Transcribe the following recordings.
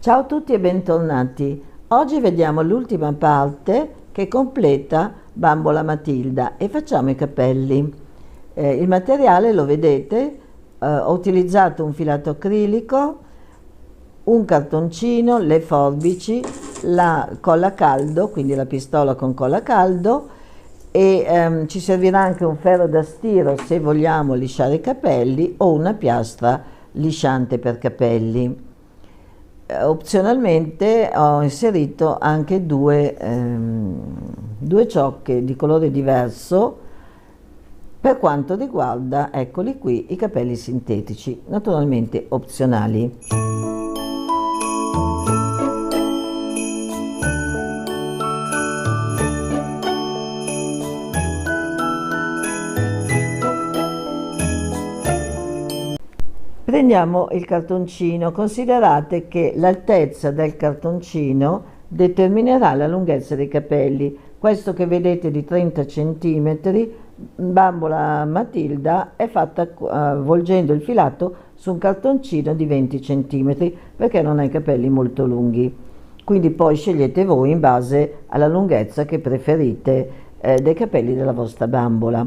Ciao a tutti e bentornati. Oggi vediamo l'ultima parte che completa Bambola Matilda e facciamo i capelli. Il materiale lo vedete, ho utilizzato un filato acrilico, un cartoncino, le forbici, la colla a caldo, quindi la pistola con colla a caldo e ci servirà anche un ferro da stiro se vogliamo lisciare i capelli o una piastra lisciante per capelli. Opzionalmente ho inserito anche due ciocche di colore diverso per quanto riguarda, eccoli qui, i capelli sintetici, naturalmente opzionali. Prendiamo il cartoncino, considerate che l'altezza del cartoncino determinerà la lunghezza dei capelli. Questo che vedete di 30 cm, Bambola Matilda, è fatta volgendo il filato su un cartoncino di 20 cm perché non ha i capelli molto lunghi. Quindi poi scegliete voi in base alla lunghezza che preferite dei capelli della vostra bambola.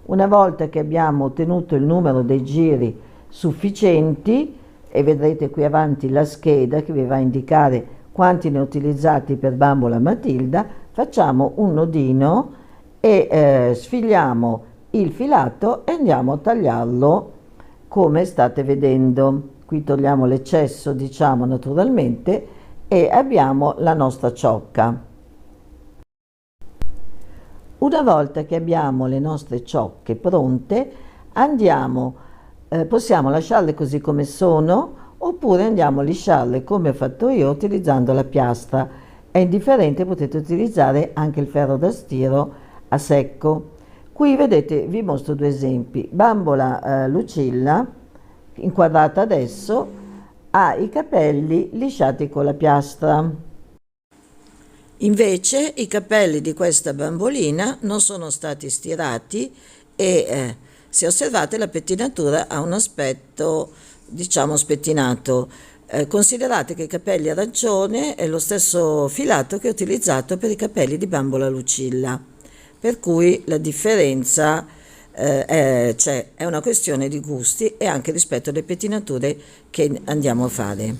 Una volta che abbiamo ottenuto il numero dei giri sufficienti, e vedrete qui avanti la scheda che vi va a indicare quanti ne ho utilizzati per Bambola Matilda, facciamo un nodino e sfiliamo il filato e andiamo a tagliarlo come state vedendo. Qui togliamo l'eccesso, diciamo, naturalmente, e abbiamo la nostra ciocca. Una volta che abbiamo le nostre ciocche pronte, possiamo lasciarle così come sono oppure andiamo a lisciarle come ho fatto io utilizzando la piastra. È indifferente, potete utilizzare anche il ferro da stiro a secco. Qui vedete, vi mostro due esempi. Bambola Lucilla, inquadrata adesso, ha i capelli lisciati con la piastra. Invece i capelli di questa bambolina non sono stati stirati e se osservate la pettinatura ha un aspetto, diciamo, spettinato. Considerate che i capelli arancione è lo stesso filato che ho utilizzato per i capelli di Bambola Lucilla, per cui la differenza c'è, è una questione di gusti e anche rispetto alle pettinature che andiamo a fare.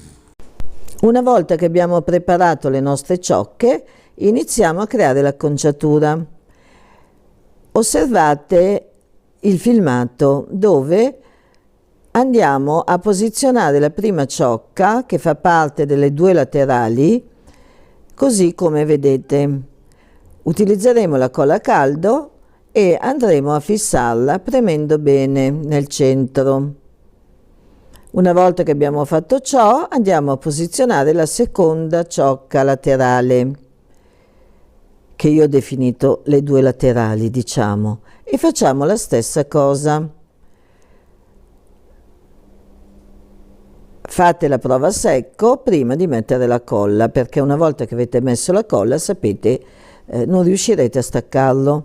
Una volta che abbiamo preparato le nostre ciocche, iniziamo a creare l'acconciatura. Osservate il filmato dove andiamo a posizionare la prima ciocca che fa parte delle due laterali, così come vedete. Utilizzeremo la colla a caldo e andremo a fissarla premendo bene nel centro. Una volta che abbiamo fatto ciò, andiamo a posizionare la seconda ciocca laterale, che io ho definito le due laterali, diciamo, e facciamo la stessa cosa. Fate la prova a secco prima di mettere la colla, perché una volta che avete messo la colla, sapete, non riuscirete a staccarlo.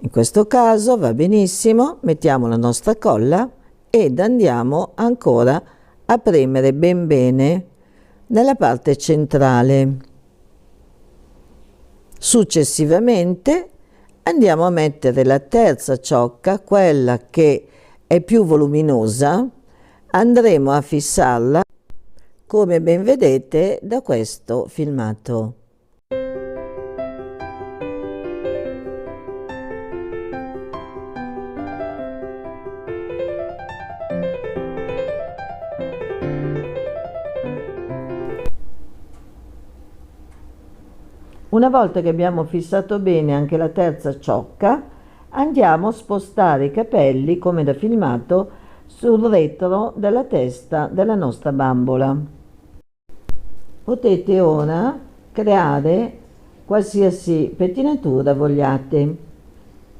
In questo caso va benissimo, mettiamo la nostra colla ed andiamo ancora a premere ben bene nella parte centrale. Successivamente andiamo a mettere la terza ciocca, quella che è più voluminosa, andremo a fissarla come ben vedete da questo filmato. Una volta che abbiamo fissato bene anche la terza ciocca, andiamo a spostare i capelli, come da filmato, sul retro della testa della nostra bambola. Potete ora creare qualsiasi pettinatura vogliate.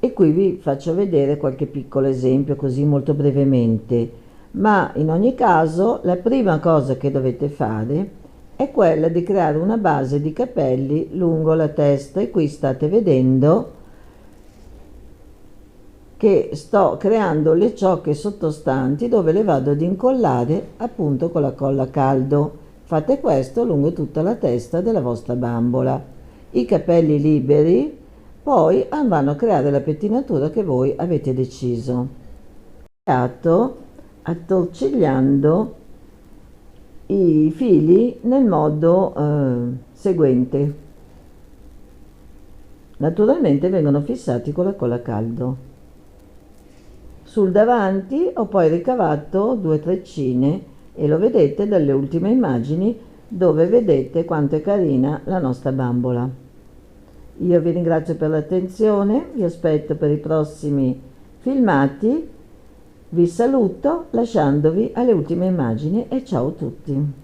E qui vi faccio vedere qualche piccolo esempio, così molto brevemente. Ma in ogni caso, la prima cosa che dovete fare è quella di creare una base di capelli lungo la testa e qui state vedendo che sto creando le ciocche sottostanti dove le vado ad incollare appunto con la colla a caldo Fate questo lungo tutta la testa della vostra bambola. I capelli liberi poi andranno a creare la pettinatura che voi avete deciso. Attorcigliando i fili nel modo seguente. Naturalmente vengono fissati con la colla a caldo. Sul davanti ho poi ricavato 2 treccine e lo vedete dalle ultime immagini, dove vedete quanto è carina la nostra bambola. Io vi ringrazio per l'attenzione, vi aspetto per i prossimi filmati, vi saluto lasciandovi alle ultime immagini e ciao a tutti.